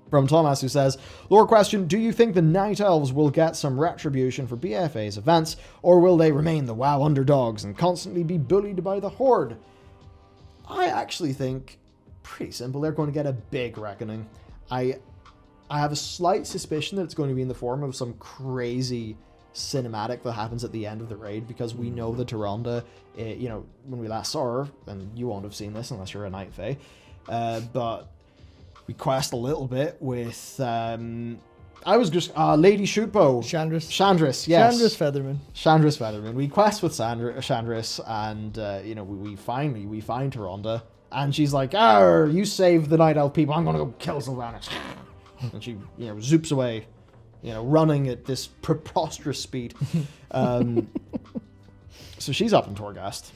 from Thomas, who says, lore question, do you think the Night Elves will get some retribution for BFA's events, or will they remain the WoW underdogs and constantly be bullied by the Horde? I actually think, pretty simple, they're going to get a big reckoning. I have a slight suspicion that it's going to be in the form of some crazy cinematic that happens at the end of the raid, because we know the Tyrande, when we last saw her, and you won't have seen this unless you're a Night Fae, but we quest a little bit with Lady Shootbow. Chandris, yes. Chandris Featherman. We quest with Chandris, and we find Tyrande, and she's like, you saved the Night Elf people, I'm gonna go kill Sylvanas. And she, zoops away, running at this preposterous speed. So she's up in Torghast,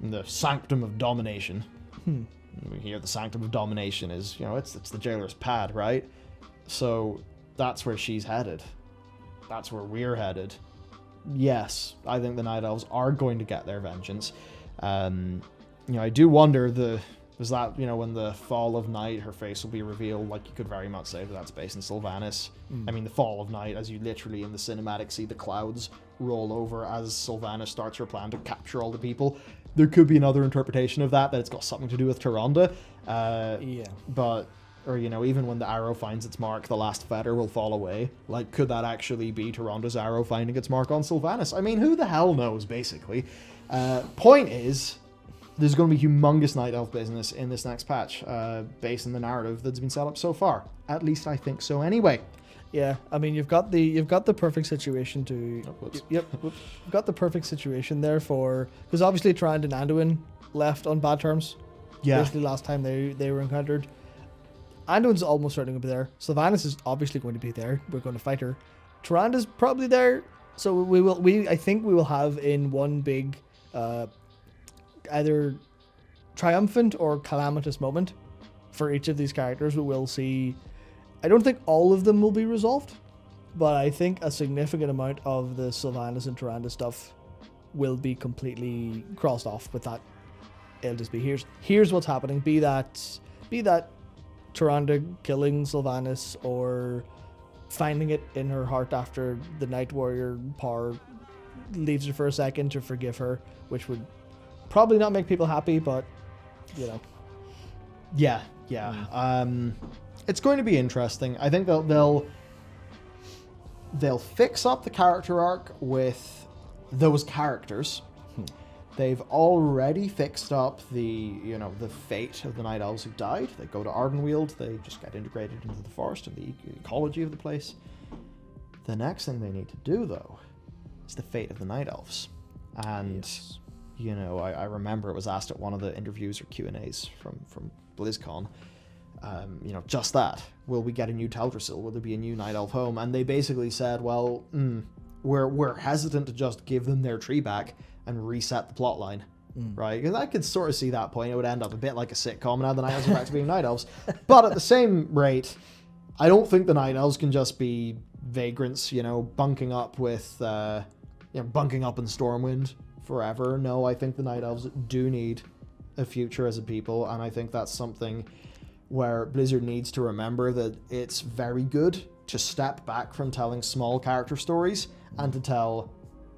in the Sanctum of Domination. We hear the Sanctum of Domination is, it's the jailer's pad, right? So that's where she's headed. That's where we're headed. Yes, I think the Night Elves are going to get their vengeance. I do wonder, was that, when the fall of night, her face will be revealed, like you could very much say that's based in Sylvanas. I mean, the fall of night, as you literally in the cinematic see the clouds roll over as Sylvanas starts her plan to capture all the people. There could be another interpretation of that it's got something to do with Tyrande. But, even when the arrow finds its mark, the last fetter will fall away. Like, could that actually be Tyrande's arrow finding its mark on Sylvanas? I mean, who the hell knows, basically. Point is, there's going to be humongous Night Elf business in this next patch, based on the narrative that's been set up so far. At least I think so anyway. Yeah, I mean, you've got the perfect situation to... You've got the perfect situation there because obviously Tyrande and Anduin left on bad terms. Yeah. Basically last time they were encountered. Anduin's almost certainly going to be there. Sylvanas is obviously going to be there. We're going to fight her. Tyrande's probably there. So I think we will have in one big... either triumphant or calamitous moment for each of these characters. We will see, I don't think all of them will be resolved, but I think a significant amount of the Sylvanas and Tyrande stuff will be completely crossed off with that. It'll just be here's what's happening, be that Tyrande killing Sylvanas or finding it in her heart after the Night Warrior power leaves her for a second to forgive her, which would probably not make people happy, but Yeah. It's going to be interesting. I think they'll fix up the character arc with those characters. They've already fixed up the fate of the Night Elves who died. They go to Ardenweald. They just get integrated into the forest and the ecology of the place. The next thing they need to do, though, is the fate of the Night Elves. And yes. I remember it was asked at one of the interviews or Q&As from BlizzCon, just that. Will we get a new Teldrassil? Will there be a new Night Elf home? And they basically said, well, we're hesitant to just give them their tree back and reset the plot line, right? Because I could sort of see that point. It would end up a bit like a sitcom, now the Night Elves are back to being Night Elves. But at the same rate, I don't think the Night Elves can just be vagrants, bunking up in Stormwind forever. No, I think the Night Elves do need a future as a people, and I think that's something where Blizzard needs to remember that it's very good to step back from telling small character stories and to tell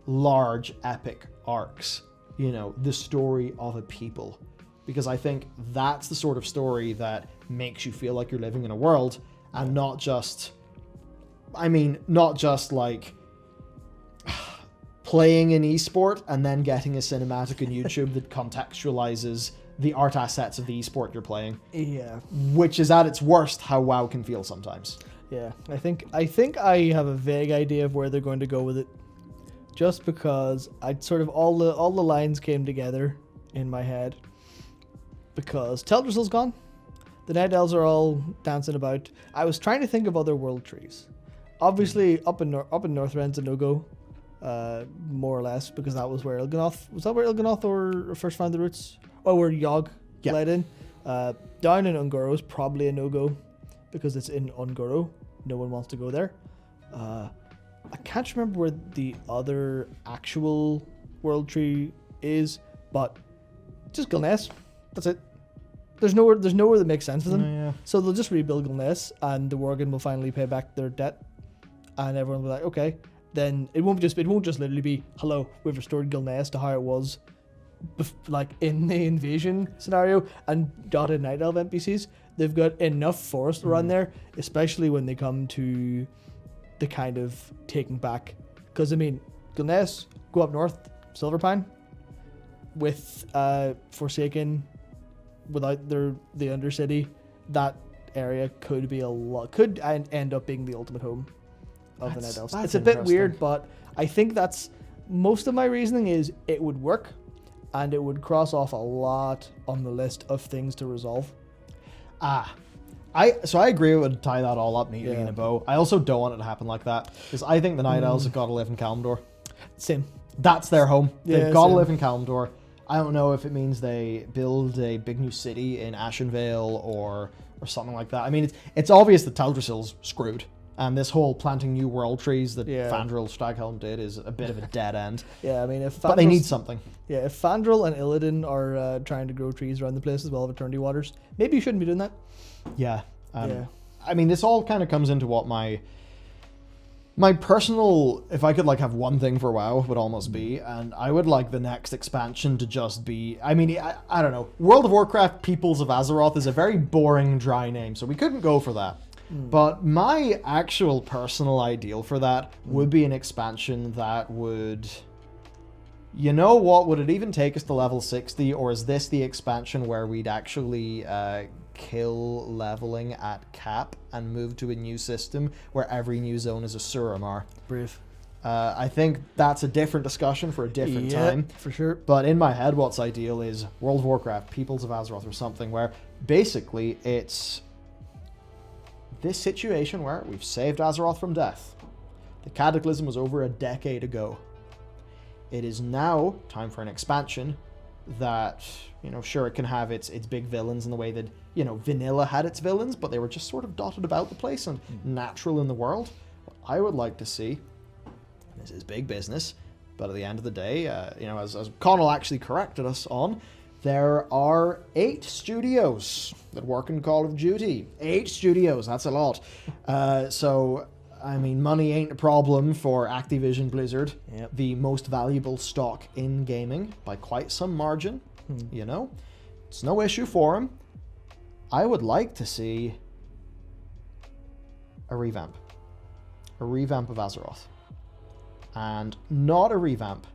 large epic arcs, the story of a people, because I think that's the sort of story that makes you feel like you're living in a world and not just like playing an esport and then getting a cinematic on YouTube that contextualizes the art assets of the esport you're playing. Yeah. Which is at its worst how WoW can feel sometimes. Yeah. I think I have a vague idea of where they're going to go with it, just because I'd sort of all the lines came together in my head. Because Teldrassil's gone. The Night Elves are all dancing about. I was trying to think of other world trees. Obviously, up in Northrend's a no-go. More or less, because that was where Il'gynoth... Was that where Il'gynoth first found the roots? Oh, where Yogg led in. Down in Ungoro is probably a no-go, because it's in Ungoro. No one wants to go there. I can't remember where the other actual world tree is, but just Gilneas. That's it. There's nowhere that makes sense for them. Yeah. So they'll just rebuild Gilneas, and the Worgen will finally pay back their debt, and everyone will be like, okay. Then it won't just literally be, hello, we've restored Gilneas to how it was, like in the invasion scenario, and dotted Night Elf NPCs. They've got enough forest around there, especially when they come to the kind of taking back. Because I mean, Gilneas, go up north, Silverpine, with Forsaken, without the Undercity, that area could end up being the ultimate home of the Night Elves. It's a bit weird, but I think that's most of my reasoning is it would work, and it would cross off a lot on the list of things to resolve. I agree it would tie that all up neatly in a bow. I also don't want it to happen like that, because I think the Night Elves have got to live in Kalimdor. Same. That's their home. They've got to same. live in Kalimdor. I don't know if it means they build a big new city in Ashenvale or something like that. I mean, it's obvious that Teldrassil's screwed. And this whole planting new world trees that Fandral Staghelm did is a bit of a dead end. Yeah, I mean, but they need something. Yeah, if Fandral and Illidan are trying to grow trees around the place as well of Eternity Waters, maybe you shouldn't be doing that. Yeah. I mean, this all kind of comes into what my personal, if I could like have one thing for WoW, would almost be, and I would like the next expansion to just be, I mean, I don't know, World of Warcraft Peoples of Azeroth is a very boring, dry name, so we couldn't go for that. But my actual personal ideal for that would be an expansion that would... You know what? Would it even take us to level 60? Or is this the expansion where we'd actually kill leveling at cap and move to a new system where every new zone is a Suramar? Brave. I think that's a different discussion for a different time. For sure. But in my head, what's ideal is World of Warcraft, Peoples of Azeroth or something where basically it's... this situation where we've saved Azeroth from death. The Cataclysm was over a decade ago. It is now time for an expansion that, you know, sure, it can have its big villains in the way that, you know, Vanilla had its villains, but they were just sort of dotted about the place and natural in the world. What I would like to see, this is big business, but at the end of the day, you know, as Connell actually corrected us on, there are 8 studios that work in Call of Duty. 8 studios, that's a lot. So, I mean, money ain't a problem for Activision Blizzard, the most valuable stock in gaming by quite some margin, you know. It's no issue for them. I would like to see a revamp of Azeroth. And not a revamp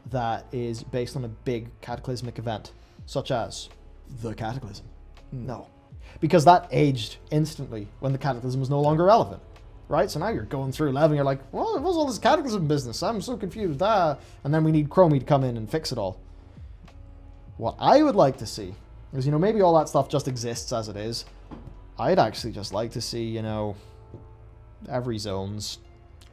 that is based on a big cataclysmic event, such as the Cataclysm. No. Because that aged instantly when the Cataclysm was no longer relevant. Right? So now you're going through 11, you're like, well, what's all this Cataclysm business? I'm so confused. And then we need Chromie to come in and fix it all. What I would like to see is, you know, maybe all that stuff just exists as it is. I'd actually just like to see, you know, every zone's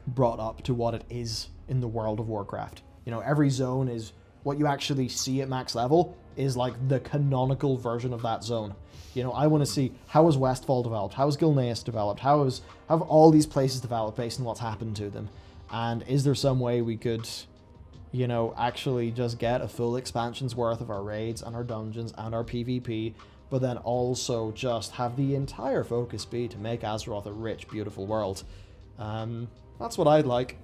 brought up to what it is in the World of Warcraft. You know, every zone is what you actually see at max level is like the canonical version of that zone. You know, I want to see how has Westfall developed, how has Gilneas developed, how have all these places developed based on what's happened to them, and is there some way we could, you know, actually just get a full expansion's worth of our raids and our dungeons and our PvP, but then also just have the entire focus be to make Azeroth a rich, beautiful world. That's what I'd like.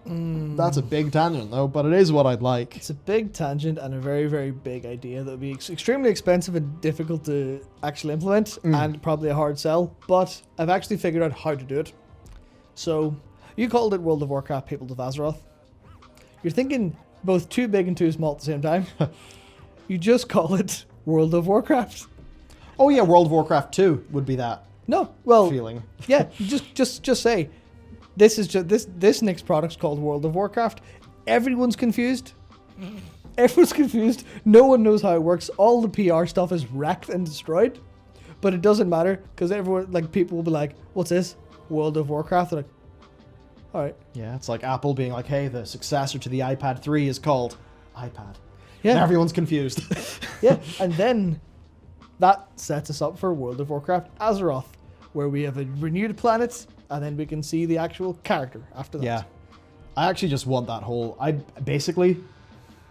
That's a big tangent, though, but it is what I'd like. It's a big tangent and a very, very big idea that would be extremely expensive and difficult to actually implement, and probably a hard sell, but I've actually figured out how to do it. So, you called it World of Warcraft Peoples of Azeroth. You're thinking both too big and too small at the same time. You just call it World of Warcraft. Oh yeah, World of Warcraft 2 would be that. No, well, feeling. Yeah, just say, this is just this next product's called World of Warcraft. Everyone's confused. Everyone's confused. No one knows how it works. All the PR stuff is wrecked and destroyed. But it doesn't matter because everyone, like, people will be like, "What's this? World of Warcraft?" They're like, "All right." Yeah, it's like Apple being like, "Hey, the successor to the iPad 3 is called iPad." Yeah, and everyone's confused. Yeah, and then that sets us up for World of Warcraft Azeroth, where we have a renewed planet. And then we can see the actual character after that. Yeah, I actually just want that whole. I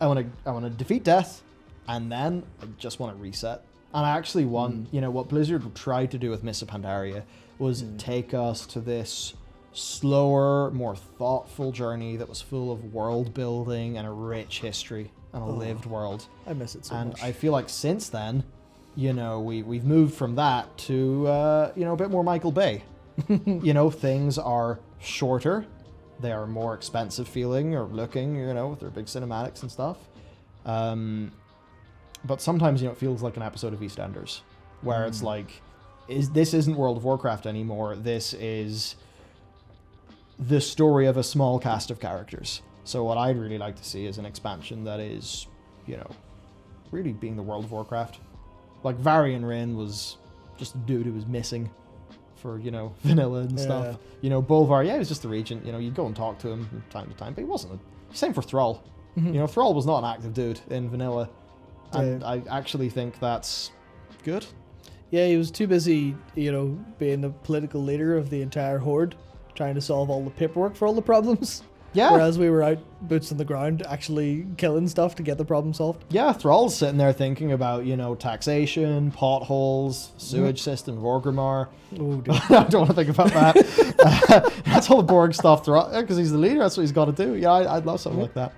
want to defeat death. and then I just want to reset. And I actually want, you know, what Blizzard tried to do with Mists of Pandaria was take us to this slower, more thoughtful journey that was full of world building and a rich history and a lived world. I miss it so and much. I feel like since then, you know, we've moved from that to, you know, a bit more Michael Bay. You know, things are shorter. They are more expensive feeling or looking, you know, with their big cinematics and stuff. But sometimes, you know, it feels like an episode of EastEnders, where it's like, this isn't World of Warcraft anymore. This is the story of a small cast of characters. So what I'd really like to see is an expansion that is, you know, really being the World of Warcraft. Like Varian Wrynn was just a dude who was missing for, you know, vanilla and stuff. You know, Bolvar, yeah, he was just the regent. You know, you'd go and talk to him from time to time, but he wasn't. Same for Thrall. You know, Thrall was not an active dude in vanilla. And I actually think that's good. Yeah, he was too busy, you know, being the political leader of the entire horde, trying to solve all the paperwork for all the problems. Yeah. Whereas we were out boots on the ground, actually killing stuff to get the problem solved. Yeah, Thrall's sitting there thinking about, you know, taxation, potholes, sewage system, Vorgrimmar. Oh, dude. I don't want to think about that. That's all the boring stuff, because he's the leader. That's what he's got to do. Yeah, I'd love something like that.